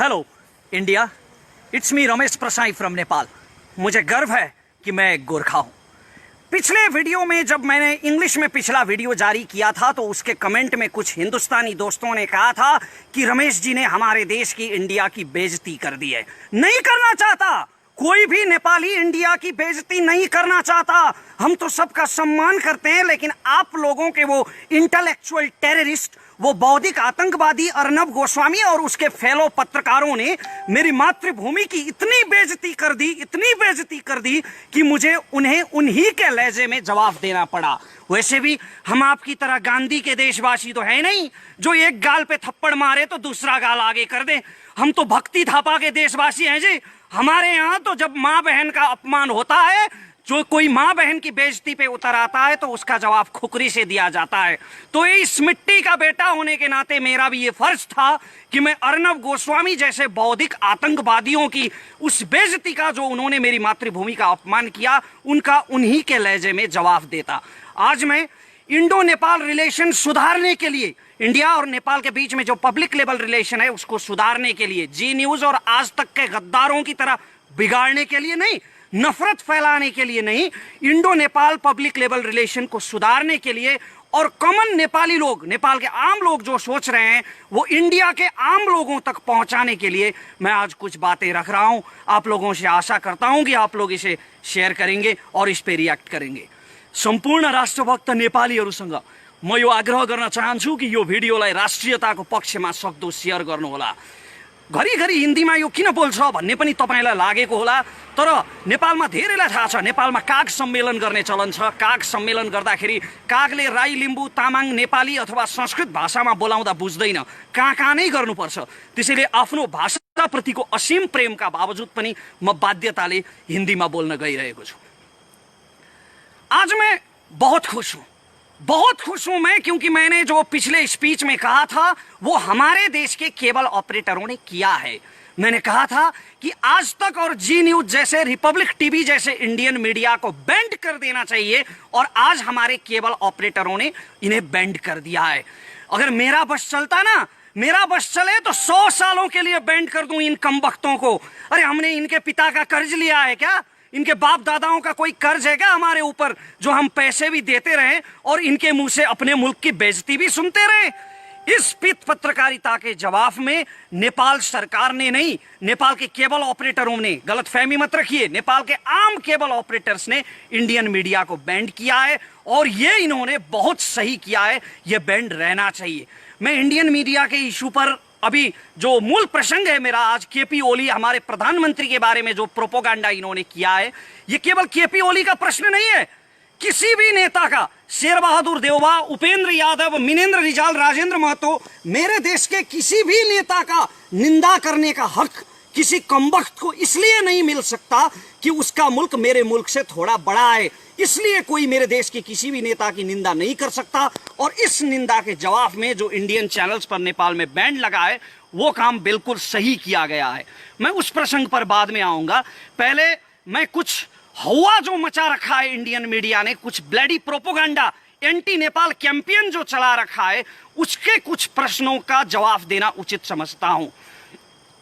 Hello India, it's me Ramesh Prasai from Nepal. मुझे गर्व है कि मैं एक गोरखा हूं। पिछले वीडियो में जब मैंने इंग्लिश में पिछला वीडियो जारी किया था तो उसके कमेंट में कुछ हिंदुस्तानी दोस्तों ने कहा था कि रमेश जी ने हमारे देश की, इंडिया की बेइज्जती कर दी है। नहीं करना चाहता, कोई भी नेपाली इंडिया की बेइज्जती नहीं करना चाहता। हम तो सबका सम्मान करते हैं, लेकिन आप लोगों के वो इंटेलेक्चुअल टेररिस्ट, वो बौद्धिक आतंकवादी अर्नब गोस्वामी और उसके फेलो पत्रकारों ने मेरी मातृभूमि की इतनी बेइज्जती कर दी कि मुझे उन्हें उन्हीं के लहजे में जवाब देना पड़ा। वैसे भी हम आपकी तरह गांधी के देशवासी तो है नहीं जो एक गाल पे थप्पड़ मारे तो दूसरा गाल आगे कर दे। हम तो भक्ति थापा के देशवासी हैं जी। हमारे यहाँ तो जब माँ बहन का अपमान होता है, जो कोई माँ बहन की बेइज्जती पे उतर आता है तो उसका जवाब खुकरी से दिया जाता है। तो इस मिट्टी का बेटा होने के नाते मेरा भी ये फर्ज था कि मैं अर्नब गोस्वामी जैसे बौद्धिक आतंकवादियों की उस बेइज्जती का, जो उन्होंने मेरी मातृभूमि का अपमान किया, उनका उन्हीं के लहजे में जवाब देता। आज मैं इंडो नेपाल रिलेशन सुधारने के लिए, इंडिया और नेपाल के बीच में जो पब्लिक लेवल रिलेशन है उसको सुधारने के लिए, जी न्यूज और आज तक के गद्दारों की तरह बिगाड़ने के लिए नहीं, नफरत फैलाने के लिए नहीं, Indo Nepal public level relation को सुधारने के लिए और कॉमन नेपाली लोग, नेपाल के आम लोग जो सोच रहे हैं वो इंडिया के आम लोगों तक पहुंचाने के लिए मैं आज कुछ बातें रख रहा हूं। आप लोगों से आशा करता हूं कि आप लोग इसे शेयर करेंगे और इस पे रिएक्ट करेंगे। सम्पूर्ण राष्ट्रभक्त नेपालीहरूसँग म यो आग्रह गर्न चाहन्छु कि यो भिडियोलाई राष्ट्रियताको पक्षमा सक्दो शेयर गर्नुहोला। घरिघरि हिन्दीमा यो किन बोल्छ भन्ने पनि तपाईलाई लागेको होला, तर नेपालमा धेरैलाई थाहा छ नेपालमा काग सम्मेलन गर्ने चलन छ। काग सम्मेलन गर्दाखेरि कागले राई, लिम्बू, तामाङ, नेपाली अथवा संस्कृत भाषामा बोलाउँदा बुझ्दैन, कहाँ नै गर्नुपर्छ। त्यसैले आफ्नो भाषाप्रतिको असीम प्रेमका बावजुद पनि म बाध्यताले हिन्दीमा बोल्न गइरहेको छु। आज मैं बहुत खुश हूं मैं, क्योंकि मैंने जो पिछले स्पीच में कहा था वो हमारे देश के केबल ऑपरेटरों ने किया है। मैंने कहा था कि आज तक और जी न्यूज जैसे, रिपब्लिक टीवी जैसे इंडियन मीडिया को बैंड कर देना चाहिए, और आज हमारे केबल ऑपरेटरों ने इन्हें बैंड कर दिया है। अगर मेरा बस चलता ना, मेरा बस चले तो 100 सालों के लिए बैंड कर दूं इन कमबख्तों को। अरे हमने इनके पिता का कर्ज लिया है क्या? इनके बाप दादाओं का कोई कर्ज है क्या हमारे ऊपर, जो हम पैसे भी देते रहे और इनके मुंह से अपने मुल्क की बेइज्जती भी सुनते रहे? इस पित पत्रकारिता के जवाब में नेपाल सरकार ने नहीं, नेपाल के केबल ऑपरेटरों ने, गलतफहमी मत रखिए, नेपाल के आम केबल ऑपरेटर्स ने इंडियन मीडिया को बैंड किया है, और ये इन्होंने बहुत सही किया है। ये बैंड रहना चाहिए। मैं इंडियन मीडिया के इशू पर, अभी जो मूल प्रसंग है मेरा आज, केपी ओली, हमारे प्रधानमंत्री के बारे में जो प्रोपोगंडा इन्होंने किया है, ये केवल केपी ओली का प्रश्न नहीं है, किसी भी नेता का, शेर बहादुर देववा, उपेंद्र यादव, मिनेंद्र रिजाल, राजेंद्र महतो, मेरे देश के किसी भी नेता का निंदा करने का हक किसी कमबख्त को इसलिए नहीं मिल सकता कि उसका मुल्क मेरे मुल्क से थोड़ा बड़ा है। इसलिए कोई मेरे देश के किसी भी नेता की निंदा नहीं कर सकता। और इस निंदा के जवाब में जो इंडियन चैनल्स पर नेपाल में बैंड लगा है, वो काम बिल्कुल सही किया गया है। मैं उस प्रसंग पर बाद में आऊंगा। पहले मैं कुछ हवा जो मचा रखा है इंडियन मीडिया ने, कुछ bloody propaganda, anti Nepal campaign जो चला रखा है, उसके कुछ प्रश्नों का जवाब देना उचित समझता हूं।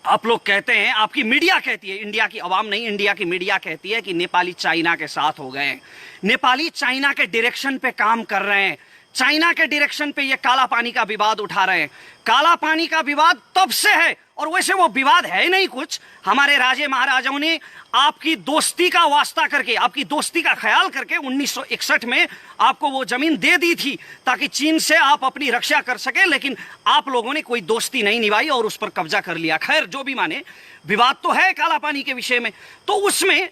आप लोग कहते हैं, आपकी मीडिया कहती है, इंडिया की आवाम नहीं, इंडिया की मीडिया कहती है कि नेपाली चाइना के साथ हो गए हैं, नेपाली चाइना के डायरेक्शन पे काम कर रहे हैं, चाइना के डायरेक्शन पे ये काला पानी का विवाद उठा रहे हैं। काला पानी का विवाद तब से है, और वैसे वो विवाद है नहीं कुछ। हमारे राजे महाराजाओं ने आपकी दोस्ती का वास्ता करके, आपकी दोस्ती का ख्याल करके 1961 में आपको वो जमीन दे दी थी ताकि चीन से आप अपनी रक्षा कर सके, लेकिन आप लोगों ने कोई दोस्ती नहीं निभाई और उस पर कब्जा कर लिया। खैर, जो भी माने, विवाद तो है काला पानी के विषय में, तो उसमें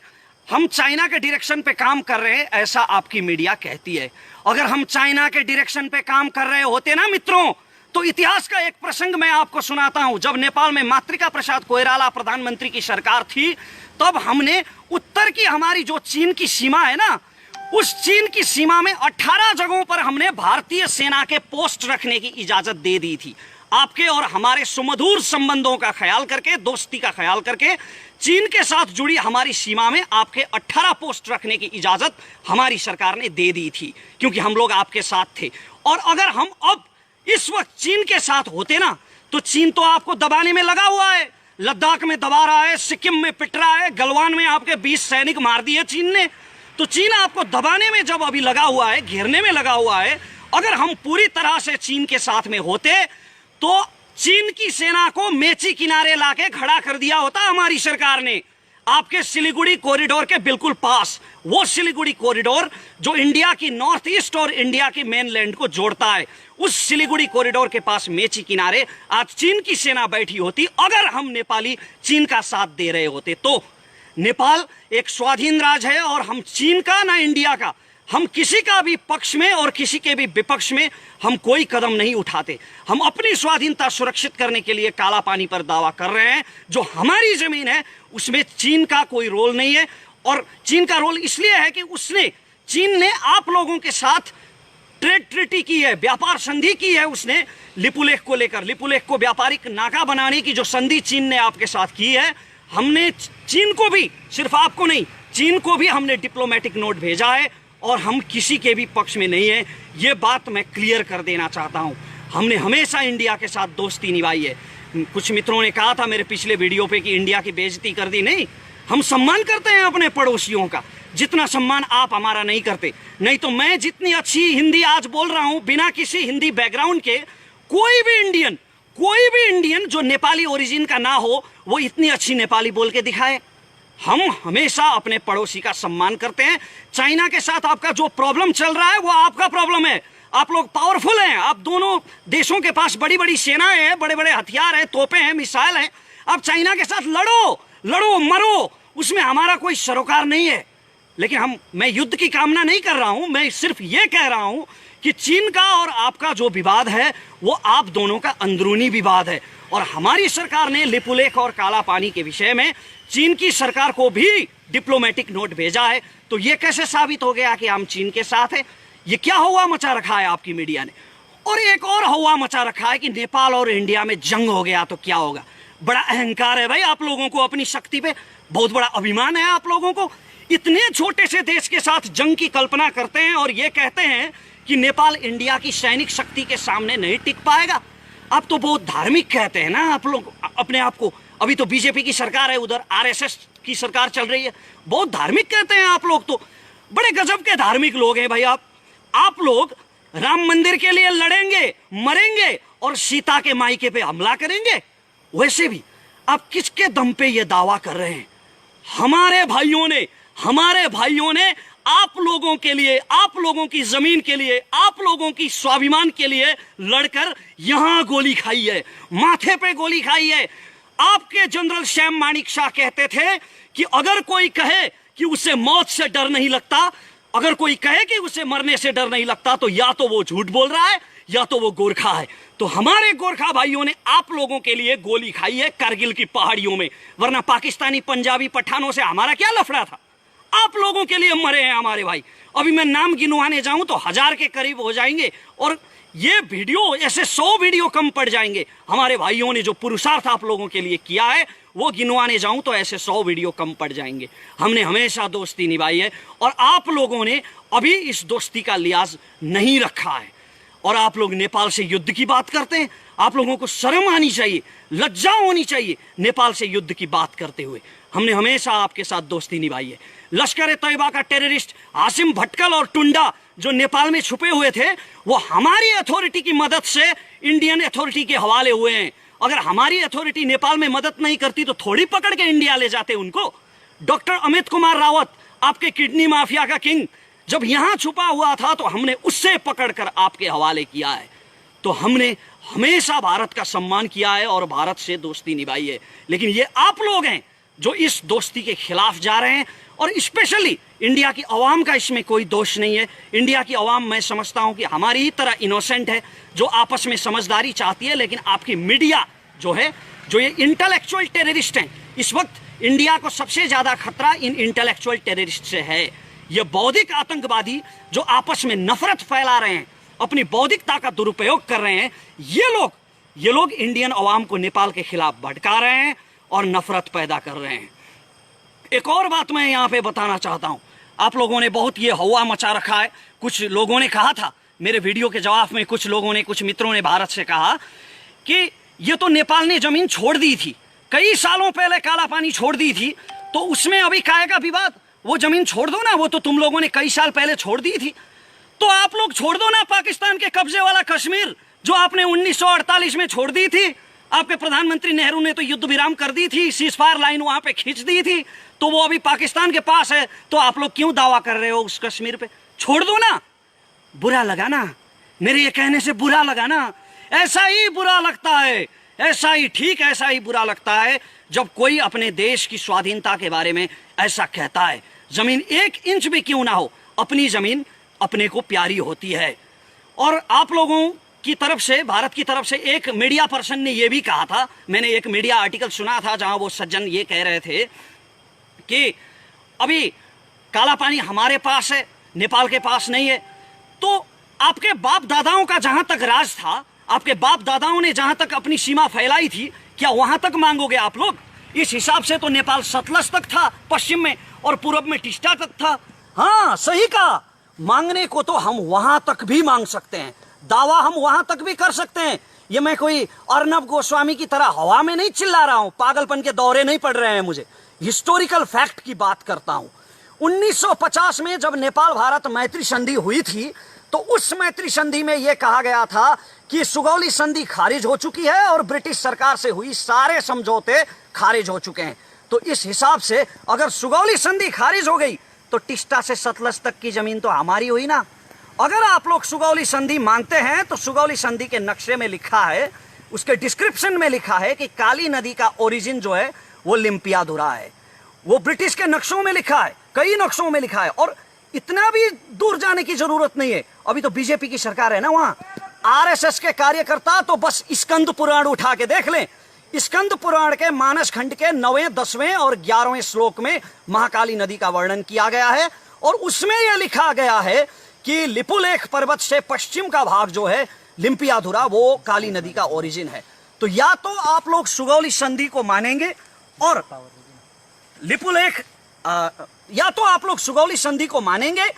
हम चाइना के डायरेक्शन पे काम कर रहे हैं, ऐसा आपकी मीडिया कहती है। अगर हम चाइना के डायरेक्शन पे काम कर रहे होते ना मित्रों, तो इतिहास का एक प्रसंग मैं आपको सुनाता हूं। जब नेपाल में मातृका प्रसाद कोइराला प्रधानमंत्री की सरकार थी, तब हमने उत्तर की हमारी जो चीन की सीमा है ना, उस चीन की सीमा में 18 जगहों पर हमने भारतीय सेना के पोस्ट रखने की इजाजत दे दी थी। आपके और हमारे सुमधुर संबंधों का ख्याल करके, दोस्ती का ख्याल करके, चीन के साथ जुड़ी हमारी सीमा में आपके 18 पोस्ट रखने की इजाजत हमारी सरकार ने दे दी थी, क्योंकि हम लोग आपके साथ थे। और अगर हम अब इस वक्त चीन के साथ होते ना, तो चीन तो आपको दबाने में लगा हुआ है, लद्दाख में दबा रहा है, सिक्किम में पिट रहा है, गलवान में आपके 20 सैनिक मार दिए चीन ने। तो चीन आपको दबाने में जब अभी लगा हुआ है, घेरने में लगा हुआ है, अगर हम पूरी तरह से चीन के साथ में होते तो चीन की सेना को मेची किनारे लाके खड़ा कर दिया होता हमारी सरकार ने, आपके सिलीगुड़ी कॉरिडोर के बिल्कुल पास। वो सिलीगुड़ी कॉरिडोर जो इंडिया की नॉर्थ ईस्ट और इंडिया के मेनलैंड को जोड़ता है, उस सिलीगुड़ी कॉरिडोर के पास मेची किनारे आज चीन की सेना बैठी होती, अगर हम नेपाली चीन का साथ दे रहे होते तो। नेपाल एक स्वाधीन राज्य है और हम चीन का ना इंडिया का, हम किसी का भी पक्ष में और किसी के भी विपक्ष में हम कोई कदम नहीं उठाते। हम अपनी स्वाधीनता सुरक्षित करने के लिए काला पानी पर दावा कर रहे हैं। जो हमारी जमीन है उसमें चीन का कोई रोल नहीं है, और चीन का रोल इसलिए है कि चीन ने आप लोगों के साथ ट्रेड ट्रीटी की है, व्यापार संधि की है उसने लिपुलेख को लेकर। लिपुलेख को व्यापारिक नाका बनाने की जो संधि चीन ने आपके साथ की है, हमने चीन को भी, सिर्फ आपको नहीं, चीन को भी हमने डिप्लोमेटिक नोट भेजा है और हम किसी के भी पक्ष में नहीं है। ये बात मैं क्लियर कर देना चाहता हूं। हमने हमेशा इंडिया के साथ दोस्ती निभाई है। कुछ मित्रों ने कहा था मेरे पिछले वीडियो पे कि इंडिया की बेइज्जती कर दी। नहीं, हम सम्मान करते हैं अपने पड़ोसियों का, जितना सम्मान आप हमारा नहीं करते। नहीं तो मैं जितनी अच्छी हिंदी आज बोल रहा हूं बिना किसी हिंदी बैकग्राउंड के, कोई भी इंडियन जो नेपाली ओरिजिन का ना हो वो इतनी अच्छी नेपाली बोल के दिखाए। हम हमेशा अपने पड़ोसी का सम्मान करते हैं। चाइना के साथ आपका जो प्रॉब्लम चल रहा है वो आपका प्रॉब्लम है। आप लोग पावरफुल हैं, आप दोनों देशों के पास बड़ी बड़ी सेनाएं हैं, बड़े बड़े हथियार हैं, तोपें हैं, मिसाइल हैं। आप चाइना के साथ लड़ो मरो, उसमें हमारा कोई सरोकार नहीं है। लेकिन मैं युद्ध की कामना नहीं कर रहा हूं, मैं सिर्फ ये कह रहा हूं कि चीन का और आपका जो विवाद है वो आप दोनों का अंदरूनी विवाद है। और हमारी सरकार ने लिपुलेख और काला पानी के विषय में चीन की सरकार को भी डिप्लोमेटिक नोट भेजा है। तो ये कैसे साबित हो गया कि हम चीन के साथ हैं? ये क्या हवा मचा रखा है आपकी मीडिया ने? और एक और हवा मचा रखा है कि नेपाल और इंडिया में जंग हो गया तो क्या होगा। बड़ा अहंकार है भाई आप लोगों को अपनी शक्ति पे, बहुत बड़ा अभिमान है आप लोगों को। इतने छोटे से देश के साथ जंग की कल्पना करते हैं और ये कहते हैं कि नेपाल इंडिया की सैनिक शक्ति के सामने नहीं टिक पाएगा। आप तो बहुत धार्मिक कहते हैं ना आप लोग अपने आप को। अभी तो बीजेपी की सरकार है, उधर आरएसएस की सरकार चल रही है, बहुत धार्मिक कहते हैं आप लोग। तो बड़े गजब के धार्मिक लोग हैं भाई आप लोग राम मंदिर के लिए लड़ेंगे, मरेंगे और सीता के मायके पे हमला करेंगे। वैसे भी आप किसके दम पे ये दावा कर रहे हैं? हमारे भाइयों ने आप लोगों के लिए, आप लोगों की जमीन के लिए, आप लोगों की स्वाभिमान के लिए लड़कर यहां गोली खाई है, माथे पे गोली खाई है। आपके जनरल श्याम माणिक शाह कहते थे कि अगर कोई कहे कि उसे मौत से डर नहीं लगता, अगर कोई कहे कि उसे मरने से डर नहीं लगता, तो या तो वो झूठ बोल रहा है या तो वो गोरखा है। तो हमारे गोरखा भाइयों ने आप लोगों के लिए गोली खाई है कारगिल की पहाड़ियों में, वरना पाकिस्तानी पंजाबी पठानों से हमारा क्या लफड़ा था? आप लोगों के लिए मरे हैं हमारे भाई। अभी मैं नाम गिनवाने जाऊं तो 1000 के करीब हो जाएंगे और ये वीडियो ऐसे 100 वीडियो कम पड़ जाएंगे। हमारे भाइयों ने जो पुरुषार्थ आप लोगों के लिए किया है वो गिनवाने जाऊं तो ऐसे 100 वीडियो कम पड़ जाएंगे। हमने हमेशा दोस्ती निभाई है और आप लोगों ने अभी इस दोस्ती का लिहाज नहीं रखा है। और आप लोग नेपाल से युद्ध की बात करते हैं। आप लोगों को शर्म आनी चाहिए, लज्जा होनी चाहिए नेपाल से युद्ध की बात करते हुए। हमने हमेशा आपके साथ दोस्ती निभाई है। लश्कर ए तैयबा का टेररिस्ट हाशिम भटकल और टुंडा जो नेपाल में छुपे हुए थे, वो हमारी अथॉरिटी की मदद से इंडियन अथॉरिटी के हवाले हुए हैं। अगर हमारी अथॉरिटी नेपाल में मदद नहीं करती तो थोड़ी पकड़ के इंडिया ले जाते उनको। डॉक्टर अमित कुमार रावत, आपके किडनी माफिया का किंग, जब यहां छुपा हुआ था तो हमने उससे पकड़कर आपके हवाले किया है। तो हमने हमेशा भारत का सम्मान किया है और भारत से दोस्ती निभाई है। लेकिन ये आप लोग हैं जो इस दोस्ती के खिलाफ जा रहे हैं। और स्पेशली इंडिया की आवाम का इसमें कोई दोष नहीं है। इंडिया की आवाम मैं समझता हूं कि हमारी ही तरह इनोसेंट है, जो आपस में समझदारी चाहती है। लेकिन आपकी मीडिया जो है, जो ये इंटेलेक्चुअल टेररिस्ट हैं, इस वक्त इंडिया को सबसे ज्यादा खतरा इन इंटेलेक्चुअल टेररिस्ट से है। ये बौद्धिक आतंकवादी जो आपस में नफरत फैला रहे हैं, अपनी बौद्धिकता का दुरुपयोग कर रहे हैं, ये लोग इंडियन अवाम को नेपाल के खिलाफ भड़का रहे हैं और नफरत पैदा कर रहे हैं। एक और बात मैं यहाँ पे बताना चाहता हूँ। आप लोगों ने बहुत ये हवा मचा रखा है। कुछ लोगों ने कहा था मेरे वीडियो के जवाब में, कुछ मित्रों ने भारत से कहा कि ये तो नेपाल ने जमीन छोड़ दी थी, कई सालों पहले काला पानी छोड़ दी थी, तो उसमें अभी काहे का विवाद? वो जमीन छोड़ दो ना, वो तो तुम लोगों ने कई साल पहले छोड़ दी थी। तो आप लोग छोड़ दो ना पाकिस्तान के कब्जे वाला कश्मीर, जो आपने 1948 में छोड़ दी थी। आपके प्रधानमंत्री नेहरू ने तो युद्ध विराम कर दी थी, सीजफायर लाइन वहां पे खींच दी थी, तो वो अभी पाकिस्तान के पास है। तो आप लोग क्यों दावा कर रहे हो उस कश्मीर पे? छोड़ दो ना। बुरा लगा ना? मेरे ये कहने से बुरा लगा ना? ऐसा ही बुरा लगता है, ऐसा ही, ठीक ऐसा ही बुरा लगता है जब कोई अपने देश की स्वाधीनता के बारे में ऐसा कहता है। जमीन 1 इंच भी क्यों ना हो, अपनी जमीन अपने को प्यारी होती है। और आप लोगों की तरफ से, भारत की तरफ से एक मीडिया पर्सन ने यह भी कहा था, मैंने एक मीडिया आर्टिकल सुना था जहां वो सज्जन ये कह रहे थे कि अभी काला पानी हमारे पास है, नेपाल के पास नहीं है। तो आपके बाप दादाओं का जहां तक राज था, आपके बाप दादाओं ने जहां तक अपनी सीमा फैलाई थी, क्या वहां तक मांगोगे आप लोग? इस हिसाब से तो नेपाल सतलज तक था पश्चिम में, और पूर्व में टिस्टा तक था। हाँ, सही कहा। मांगने को तो हम वहां तक भी मांग सकते हैं, दावा हम वहां तक भी कर सकते हैं। ये मैं कोई अर्नब गोस्वामी की तरह हवा में नहीं चिल्ला रहा हूं, पागलपन के दौरे नहीं पड़ रहे हैं मुझे, हिस्टोरिकल फैक्ट की बात करता हूं। 1950 में जब नेपाल भारत मैत्री संधि हुई थी, तो उस मैत्री संधि में यह कहा गया था कि सुगौली संधि खारिज हो चुकी है और ब्रिटिश सरकार से हुई सारे समझौते खारिज हो चुके हैं। तो इस हिसाब से अगर सुगौली संधि खारिज हो गई तो टिस्टा से सतलज तक की जमीन तो हमारी हुई ना। अगर आप लोग सुगौली संधि मानते हैं तो सुगौली संधि के नक्शे में लिखा है, उसके डिस्क्रिप्शन में लिखा है कि काली नदी का ओरिजिन जो है वो लिम्पियाधुरा है। वो ब्रिटिश के नक्शों में लिखा है, कई नक्शों में लिखा है। और इतना भी दूर जाने की जरूरत नहीं है, अभी तो बीजेपी की सरकार है ना वहां। आरएसएस के कार्यकर्ता तो बस स्कंद पुराण उठा के देख लें। स्कंद पुराण के मानस खंड के 9वें, 10वें और 11वें श्लोक में महाकाली नदी का वर्णन किया गया है, और उसमें यह लिखा गया है कि लिपुलेख पर्वत से पश्चिम का भाग जो है लिम्पियाधुरा, वो काली नदी का ओरिजिन है। तो या तो आप लोग सुगौली संधि को मानेंगे और लिपुलेख, या तो आप लोग सुगौली संधि को मानेंगे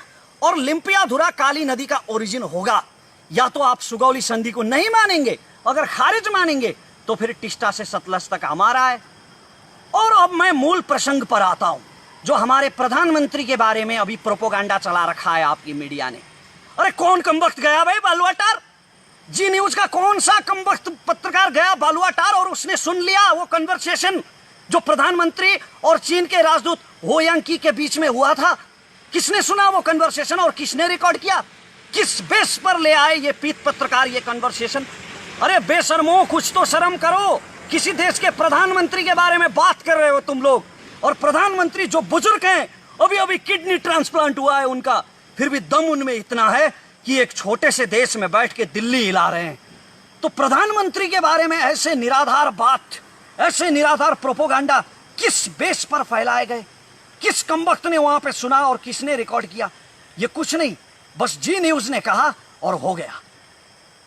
और लिम्पियाधुरा काली नदी का ओरिजिन होगा, या तो आप सुगौली संधि को नहीं मानेंगे। अगर खारिज मानेंगे तो फिर टिस्टा से सतलज तक हमारा है। और अब मैं मूल प्रसंग पर आता हूं, जो हमारे प्रधानमंत्री के बारे में अभी प्रोपोगंडा चला रखा है आपकी मीडिया ने। अरे कौन कमबख्त गया भाई बालुआटार? जी न्यूज का कौन सा कमबख्त पत्रकार गया बालुआटार और उसने सुन लिया वो कन्वर्सेशन जो प्रधानमंत्री और चीन के राजदूत हो यांकी के बीच में हुआ था? किसने सुना वो कन्वर्सेशन और किसने रिकॉर्ड किया? किस बेस पर ले आए ये पीत पत्रकार ये कन्वर्सेशन? अरे बेशर्मो, कुछ तो शर्म करो। किसी देश के प्रधानमंत्री के बारे में बात कर रहे हो तुम लोग, और प्रधानमंत्री जो बुजुर्ग हैं, अभी अभी किडनी ट्रांसप्लांट हुआ है उनका, फिर भी दम उनमें इतना है कि एक छोटे से देश में बैठ के दिल्ली हिला रहे हैं। तो प्रधानमंत्री के बारे में ऐसे निराधार बात, ऐसे निराधार प्रोपोगंडा किस बेस पर फैलाए गए? किस कमबख्त ने वहां पे सुना और किसने रिकॉर्ड किया? ये कुछ नहीं, बस जी न्यूज ने कहा और हो गया।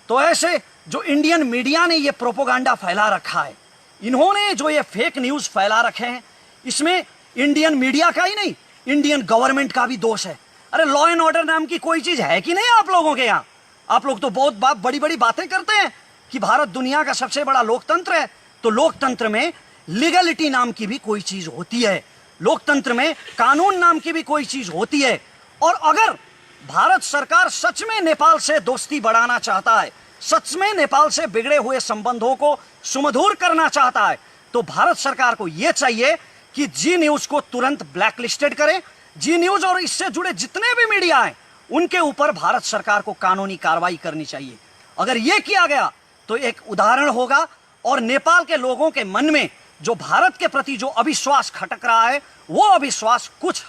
तो ऐसे जो इंडियन मीडिया ने ये प्रोपोगंडा फैला रखा है, इन्होंने जो ये फेक न्यूज फैला रखे हैं, इसमें इंडियन मीडिया का ही नहीं, इंडियन गवर्नमेंट का भी दोष है। अरे लॉ एंड ऑर्डर नाम की कोई चीज है कि नहीं आप लोगों के यहाँ? आप लोग तो बहुत बड़ी बड़ी बातें करते हैं कि भारत दुनिया का सबसे बड़ा लोकतंत्र है। तो लोकतंत्र में लीगलिटी नाम की भी कोई चीज होती है, लोकतंत्र में कानून नाम की भी कोई चीज होती है। और अगर भारत सरकार सच में नेपाल से दोस्ती बढ़ाना चाहता है, सच में नेपाल से बिगड़े हुए संबंधों को सुमधुर करना चाहता है, तो भारत सरकार को यह चाहिए कि जी न्यूज को तुरंत ब्लैकलिस्टेड करे। जी न्यूज और इससे जुड़े जितने भी मीडिया हैं, उनके ऊपर भारत सरकार को कानूनी कार्रवाई करनी चाहिए। अगर यह किया गया तो एक उदाहरण होगा, और नेपाल के लोगों के मन में जो भारत के प्रति जो अविश्वास खटक रहा है, वो अविश्वास कुछ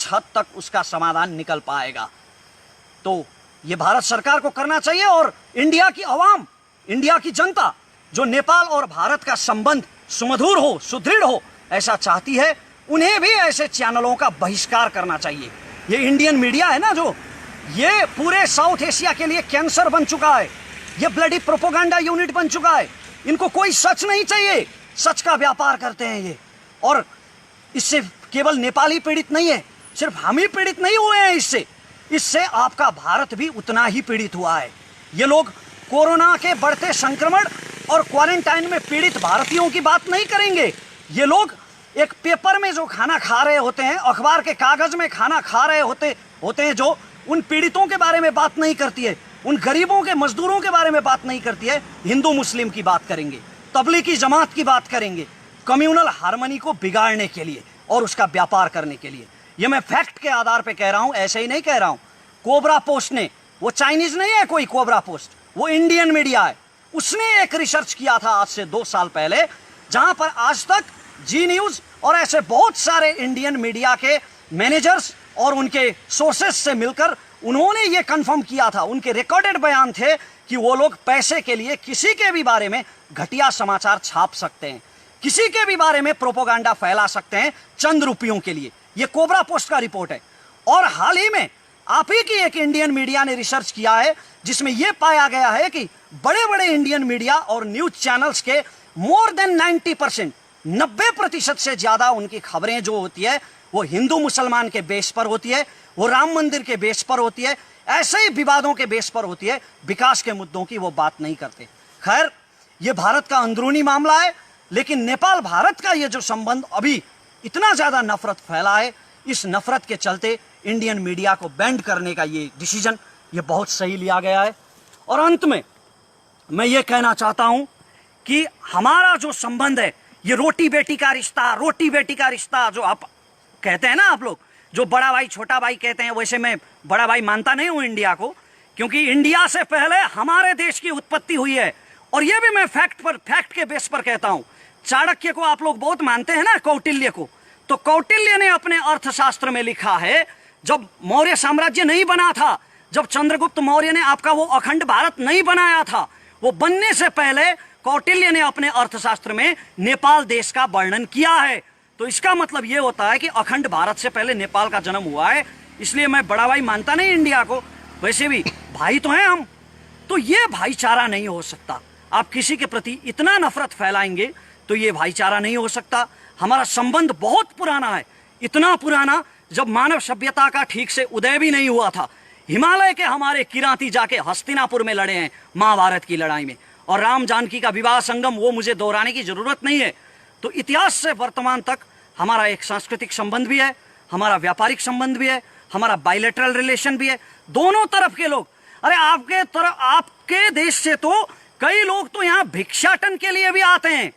हद तक उसका समाधान निकल पाएगा। तो ये भारत सरकार को करना चाहिए, और इंडिया की आवाम, इंडिया की जनता जो नेपाल और भारत का संबंध सुमधुर हो, सुदृढ़ हो, ऐसा चाहती है, उन्हें भी ऐसे चैनलों का बहिष्कार करना चाहिए। ये इंडियन मीडिया है ना, जो ये पूरे साउथ एशिया के लिए कैंसर बन चुका है, ये ब्लडी प्रोपोगंडा यूनिट बन चुका है। इनको कोई सच नहीं चाहिए, सच का व्यापार करते हैं ये। और इससे केवल नेपाल ही पीड़ित नहीं है, सिर्फ हम ही पीड़ित नहीं हुए हैं इससे आपका भारत भी उतना ही पीड़ित हुआ है। ये लोग कोरोना के बढ़ते संक्रमण और क्वारंटाइन में पीड़ित भारतीयों की बात नहीं करेंगे। ये लोग एक पेपर में जो खाना खा रहे होते हैं, अखबार के कागज में खाना खा रहे होते हैं, जो उन पीड़ितों के बारे में बात नहीं करती है, उन गरीबों के मजदूरों के बारे में बात नहीं करती है। हिंदू मुस्लिम की बात करेंगे, तबलीगी जमात की बात करेंगे, कम्युनल हार्मनी को बिगाड़ने के लिए और उसका व्यापार करने के लिए। ये मैं फैक्ट के आधार पे कह रहा हूं, ऐसे ही नहीं कह रहा हूं। कोबरा पोस्ट ने, वो चाइनीज नहीं है कोई कोबरा पोस्ट, वो इंडियन मीडिया है, उसने एक रिसर्च किया था आज से 2 साल पहले, जहां पर आज तक जी न्यूज और ऐसे बहुत सारे इंडियन मीडिया के मैनेजर्स और उनके सोर्सेस से मिलकर उन्होंने ये कंफर्म किया था, उनके रिकॉर्डेड बयान थे कि वो लोग पैसे के लिए किसी के भी बारे में घटिया समाचार छाप सकते हैं, किसी के भी बारे में प्रोपोगंडा फैला सकते हैं चंद रुपयों के लिए। ये कोबरा पोस्ट का रिपोर्ट है। और हाल ही में आप ही की एक इंडियन मीडिया ने रिसर्च किया है, जिसमें यह पाया गया है कि बड़े बड़े इंडियन मीडिया और न्यूज चैनल्स के मोर देन 90%, 90% से ज्यादा उनकी खबरें जो होती है वो हिंदू मुसलमान के बेस पर होती है, वो राम मंदिर के बेस पर होती है, ऐसे ही विवादों के बेस पर होती है, विकास के मुद्दों की वो बात नहीं करते। खैर, ये भारत का अंदरूनी मामला है, लेकिन नेपाल भारत का ये जो संबंध अभी इतना ज्यादा नफरत फैला है, इस नफरत के चलते इंडियन मीडिया को बैंड करने का ये डिसीजन ये बहुत सही लिया गया है। और अंत में मैं ये कहना चाहता हूं कि हमारा जो संबंध है, ये रोटी बेटी का रिश्ता, रोटी बेटी का रिश्ता जो आप कहते हैं ना, आप लोग जो बड़ा भाई छोटा भाई कहते हैं, वैसे मैं बड़ा भाई मानता नहीं हूं इंडिया को, क्योंकि इंडिया से पहले हमारे देश की उत्पत्ति हुई है। और ये भी मैं फैक्ट के बेस पर कहता हूं। चाणक्य को आप लोग बहुत मानते हैं ना, कौटिल्य को, तो कौटिल्य ने अपने अर्थशास्त्र में लिखा है, जब मौर्य साम्राज्य नहीं बना था, जब चंद्रगुप्त मौर्य ने आपका वो अखंड भारत नहीं बनाया था, वो बनने से पहले कौटिल्य ने अपने अर्थशास्त्र में नेपाल देश का वर्णन किया है। तो इसका मतलब ये होता है कि अखंड भारत से पहले नेपाल का जन्म हुआ है। इसलिए मैं बड़ा भाई मानता नहीं इंडिया को, वैसे भी भाई तो हैं हम। तो ये भाईचारा नहीं हो सकता। आप किसी के प्रति इतना नफरत फैलाएंगे तो ये भाईचारा नहीं हो सकता। हमारा संबंध बहुत पुराना है, इतना पुराना जब मानव सभ्यता का ठीक से उदय भी नहीं हुआ था। हिमालय के हमारे किराती जाके हस्तिनापुर में लड़े हैं महाभारत की लड़ाई में, और राम जानकी का विवाह संगम, वो मुझे दोहराने की जरूरत नहीं है। तो इतिहास से वर्तमान तक हमारा एक सांस्कृतिक संबंध भी है, हमारा व्यापारिक संबंध भी है, हमारा बायलैटरल रिलेशन भी है। दोनों तरफ के लोग, अरे आपके देश से तो कई लोग तो यहाँ भिक्षाटन के लिए भी आते हैं।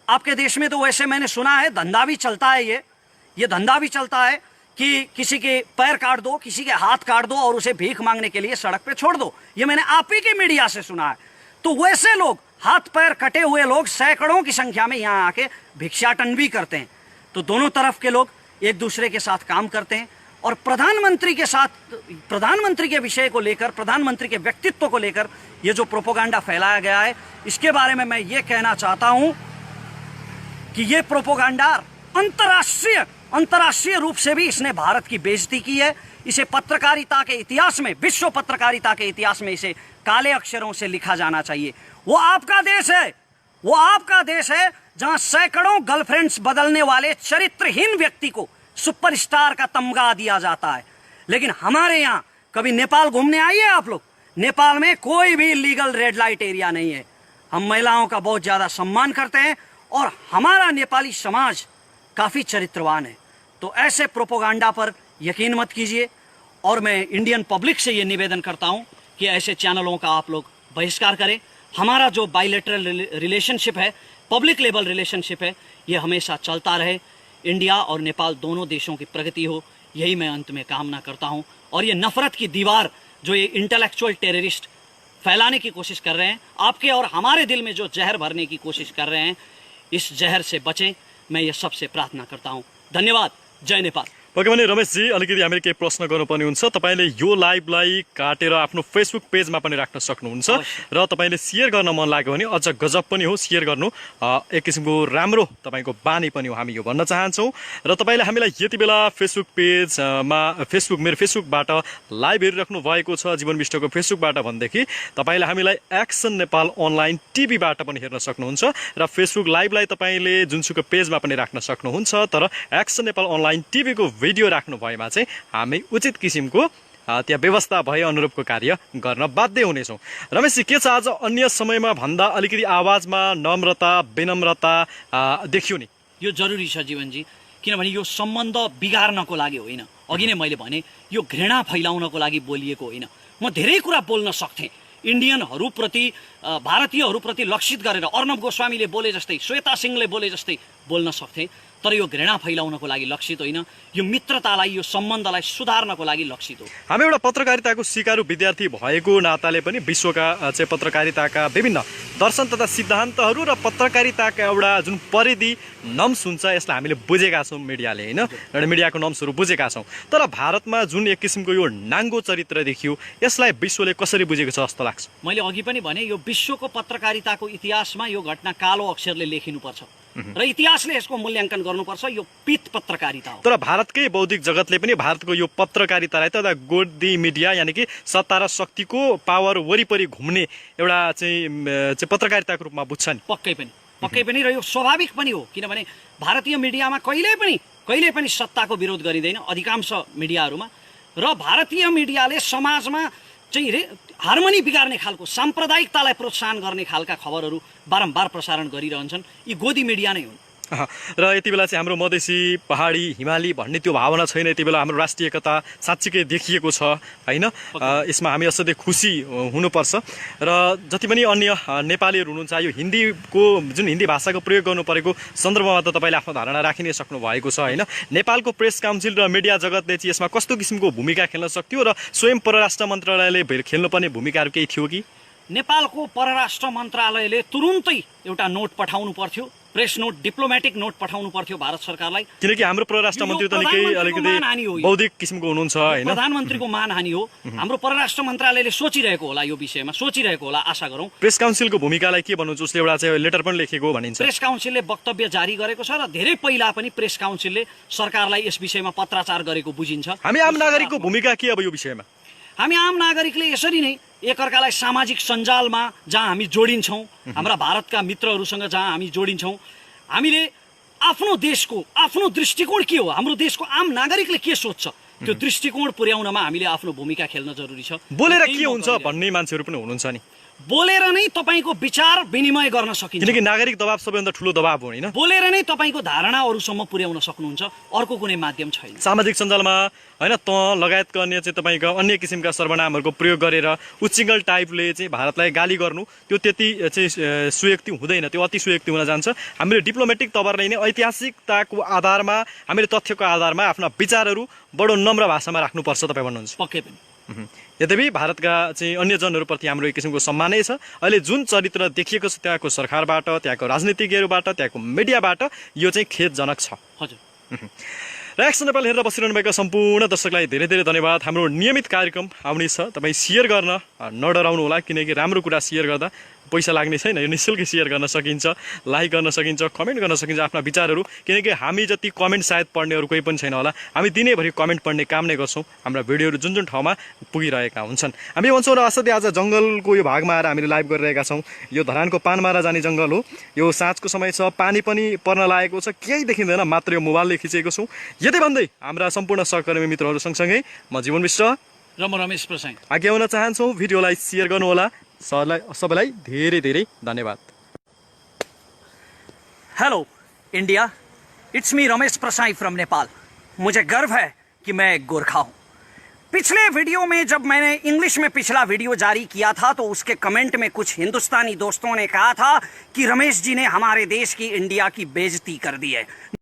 आपके देश में तो वैसे मैंने सुना है धंधा भी चलता है, ये धंधा भी चलता है कि किसी के पैर काट दो, किसी के हाथ काट दो और उसे भीख मांगने के लिए सड़क पे छोड़ दो। ये मैंने आप ही के मीडिया से सुना है। तो वैसे लोग, हाथ पैर कटे हुए लोग सैकड़ों की संख्या में यहाँ आके भिक्षाटन भी करते हैं। तो दोनों तरफ के लोग एक दूसरे के साथ काम करते हैं। और प्रधानमंत्री के साथ, प्रधानमंत्री के विषय को लेकर, प्रधानमंत्री के व्यक्तित्व को लेकर ये जो प्रोपोगंडा फैलाया गया है, इसके बारे में मैं ये कहना चाहता हूं कि ये प्रोपोगंडा अंतर्राष्ट्रीय रूप से भी इसने भारत की बेइज्जती की है। इसे पत्रकारिता के इतिहास में, विश्व पत्रकारिता के इतिहास में इसे काले अक्षरों से लिखा जाना चाहिए। वो आपका देश है, वो आपका देश है जहां सैकड़ों गर्लफ्रेंड्स बदलने वाले चरित्रहीन व्यक्ति को सुपरस्टार का तमगा दिया जाता है। लेकिन हमारे यहां कभी नेपाल घूमने आइए आप लोग, नेपाल में कोई भी लीगल रेड लाइट एरिया नहीं है। हम महिलाओं का बहुत ज्यादा सम्मान करते हैं और हमारा नेपाली समाज काफी चरित्रवान है। तो ऐसे प्रोपोगंडा पर यकीन मत कीजिए। और मैं इंडियन पब्लिक से ये निवेदन करता हूं कि ऐसे चैनलों का आप लोग बहिष्कार करें। हमारा जो बायलैटरल रिलेशनशिप है, पब्लिक लेवल रिलेशनशिप है, ये हमेशा चलता रहे। इंडिया और नेपाल दोनों देशों की प्रगति हो, यही मैं अंत में कामना करता हूं। और ये नफरत की दीवार जो ये इंटेलेक्चुअल टेररिस्ट फैलाने की कोशिश कर रहे हैं, आपके और हमारे दिल में जो जहर भरने की कोशिश कर रहे हैं, इस जहर से बचें, मैं ये सबसे प्रार्थना करता हूं। धन्यवाद। जय नेपाल। ओके भने रमेशजी, अलिकति हामीले केही प्रश्न गर्नुपर्ने हुन्छ। तपाईँले यो लाइभलाई काटेर आफ्नो फेसबुक पेजमा पनि राख्न सक्नुहुन्छ र तपाईँले सेयर गर्न मन लाग्यो भने अझ गजब पनि हो, सेयर गर्नु एक किसिमको राम्रो तपाईँको बानी पनि हो, हामी यो भन्न चाहन्छौँ। र तपाईँले हामीलाई यति बेला फेसबुक पेजमा मेरो फेसबुकबाट लाइभ हेरिराख्नु भएको छ, जीवन विष्टको फेसबुकबाट भनेदेखि तपाईँले हामीलाई एक्सन नेपाल अनलाइन टिभीबाट पनि हेर्न सक्नुहुन्छ र फेसबुक लाइभलाई तपाईँले जुनसुकै पेजमा पनि राख्न सक्नुहुन्छ। तर एक्सन नेपाल अनलाइन टिभीको भिडियो राख्नु भएमा चाहिँ हामी उचित किसिमको त्यहाँ व्यवस्था भए अनुरूपको कार्य गर्न बाध्य हुनेछौँ। रमेशजी, के छ आज अन्य समयमा भन्दा अलिकति आवाजमा नम्रता विनम्रता देखियो नि? यो जरुरी छ जीवनजी, किनभने यो सम्बन्ध बिगार्नको लागि होइन। अघि नै मैले भने यो घृणा फैलाउनको लागि बोलिएको होइन। म धेरै कुरा बोल्न सक्थेँ, इन्डियनहरूप्रति भारतीयहरूप्रति लक्षित गरेर अर्णव गोस्वामीले बोले जस्तै, श्वेता सिंहले बोले जस्तै बोल्न सक्थेँ, तर यो घृणा फैलाउनको लागि लक्षित होइन। यो मित्रतालाई, यो सम्बन्धलाई सुधार्नको लागि लक्षित हो। हामी एउटा पत्रकारिताको सिकारु विद्यार्थी भएको नाताले पनि विश्वका चाहिँ पत्रकारिताका विभिन्न दर्शन तथा सिद्धान्तहरू र पत्रकारिताका एउटा जुन परिधि नम्स हुन्छ यसलाई हामीले बुझेका छौँ मिडियाले, होइन? एउटा मिडियाको नम्सहरू बुझेका छौँ। तर भारतमा जुन एक किसिमको यो नाङ्गो चरित्र देखियो, यसलाई विश्वले कसरी बुझेको छ जस्तो लाग्छ? मैले अघि पनि भने यो विश्वको पत्रकारिताको इतिहासमा यो घटना कालो अक्षरले लेखिनुपर्छ र इतिहासले यसको मूल्याङ्कन गर्नुपर्छ। यो पित पत्रकारिता हो। तर भारतकै बौद्धिक जगतले पनि भारतको यो पत्रकारितालाई त गोदी मिडिया यानि कि सत्ता र शक्तिको पावर वरिपरि घुम्ने एउटा चाहिँ पत्रकारिताको रूपमा बुझ्छ नि? पक्कै पनि र यो स्वाभाविक पनि हो, किनभने भारतीय मिडियामा कहिले पनि सत्ताको विरोध गरिँदैन अधिकांश मिडियाहरूमा, र भारतीय मिडियाले समाजमा चाहिँ हार्मोनी बिगार्ने खालको साम्प्रदायिकतालाई प्रोत्साहन गर्ने खालका खबरहरू बारम्बार प्रसारण गरिरहन्छन्। यी गोदी मिडिया नै हुन्। र यति बेला चाहिँ हाम्रो मधेसी पहाडी हिमाली भन्ने त्यो भावना छैन। यति बेला हाम्रो राष्ट्रिय एकता साँच्चीकै देखिएको छ, होइन? यसमा हामी असाध्यै खुसी हुनुपर्छ। र जति पनि अन्य नेपालीहरू हुनुहुन्छ, यो हिन्दीको जुन हिन्दी भाषाको प्रयोग गर्नु परेको सन्दर्भमा त तपाईँले आफ्नो धारणा राखि नै सक्नु भएको छ, होइन? नेपालको प्रेस काउन्सिल र मिडिया जगतले चाहिँ यसमा कस्तो किसिमको भूमिका खेल्न सक्थ्यो र स्वयं परराष्ट्र मन्त्रालयले खेल्नुपर्ने भूमिकाहरू केही थियो कि? नेपालको परराष्ट्र मन्त्रालयले तुरुन्तै एउटा नोट पठाउनु पर्थ्यो, प्रेस नोट, डिप्लोमेटिक नोट पठाउनु पर्थ्यो भारत सरकारलाई, किनकि हाम्रो परराष्ट्र मन्त्री त निकै अलिकति बौद्धिक किसिमको हुनुहुन्छ, होइन? प्रधानमन्त्रीको मानहानि हो। हाम्रो परराष्ट्र मन्त्रालयले सोचिरहेको होला, यो विषयमा सोचिरहेको होला, आशा गरौँ। प्रेस काउन्सिलको भूमिकालाई के भन्नुहुन्छ? उसले एउटा चाहिँ लेटर पनि लेखेको भनिन्छ। प्रेस काउन्सिलले वक्तव्य जारी गरेको छ र धेरै पहिला पनि प्रेस काउन्सिलले सरकारलाई यस विषयमा पत्राचार गरेको बुझिन्छ। हामी आम नागरिकको भूमिका के अब यो विषयमा? हामी आम नागरिकले यसरी नै एकअर्कालाई सामाजिक सञ्जालमा जहाँ हामी जोडिन्छौँ, हाम्रा भारतका मित्रहरूसँग जहाँ हामी जोडिन्छौँ, हामीले आफ्नो देशको आफ्नो दृष्टिकोण के हो, हाम्रो देशको आम नागरिकले के सोच्छ, त्यो दृष्टिकोण पुर्याउनमा हामीले आफ्नो भूमिका खेल्न जरुरी छ। बोलेर के हुन्छ भन्ने मान्छेहरू पनि हुनुहुन्छ नि? बोलेर नै तपाईँको विचार विनिमय गर्न सकिन्छ, किनकि नागरिक दबाव सबैभन्दा ठुलो दबाव हो, होइन? बोलेर नै तपाईँको धारणा अरूसम्म पुर्याउन सक्नुहुन्छ, अर्को कुनै माध्यम छैन। सामाजिक सञ्जालमा, होइन, लगायतका अन्य चाहिँ तपाईँका अन्य किसिमका सर्वनामहरूको प्रयोग गरेर उच्चिङ्गल टाइपले चाहिँ भारतलाई गाली गर्नु, त्यो त्यति चाहिँ सुयुक्ति हुँदैन, त्यो अति सुयुक्ति हुन जान्छ। हामीले डिप्लोमेटिक तवरले नै ऐतिहासिकताको आधारमा, हामीले तथ्यको आधारमा आफ्ना विचारहरू बडो नम्र भाषामा राख्नुपर्छ, तपाईँ भन्नुहुन्छ? पक्कै पनि। यद्यपि भारतका चाहिँ अन्य जनहरूप्रति हाम्रो एक किसिमको सम्मानै छ। अहिले जुन चरित्र देखिएको छ त्यहाँको सरकारबाट, त्यहाँको राजनीतिज्ञहरूबाट, त्यहाँको मिडियाबाट, यो चाहिँ खेदजनक छ। हजुर। र एक्सन नेपाल हेरेर बसिरहनु भएका सम्पूर्ण दर्शकलाई धेरै धेरै धन्यवाद। हाम्रो नियमित कार्यक्रम आउने छ, तपाईँ सेयर गर्न नडराउनु होला, किनकि राम्रो कुरा सेयर गर्दा पैसा लाग्ने छैन, यो निःशुल्क सेयर गर्न सकिन्छ, लाइक गर्न सकिन्छ, कमेन्ट गर्न सकिन्छ आफ्ना विचारहरू, किनकि हामी जति कमेन्ट सायद पढ्नेहरू कोही पनि छैन होला। हामी दिनैभरि कमेन्ट पढ्ने काम नै गर्छौँ। हाम्रा भिडियोहरू जुन जुन ठाउँमा पुगिरहेका हुन्छन् हामी भन्छौँ। र असाध्यै आज जङ्गलको यो भागमा आएर हामीले लाइभ गरिरहेका छौँ। यो धरानको पानमारा जाने जङ्गल हो, यो साँझको समय छ, पानी पनि पर्न लागेको छ, केही देखिँदैन, मात्र यो मोबाइलले खिचेको छौँ। यति भन्दै हाम्रा सम्पूर्ण सहकर्मी मित्रहरू सँगसँगै म जीवन मिश्र र म रमेश प्रसाई आज्ञा हुन चाहन्छौँ। भिडियोलाई सेयर गर्नुहोला। सबैलाई धेरै धेरै धन्यवाद। Hello India, it's me Ramesh Prasai from Nepal. मुझे गर्व है कि मैं एक गोरखा हूँ। पिछले वीडियो में जब मैंने इंग्लिश में पिछला वीडियो जारी किया था तो उसके कमेंट में कुछ हिंदुस्तानी दोस्तों ने कहा था कि रमेश जी ने हमारे देश की, इंडिया की बेइज्जती कर दी है।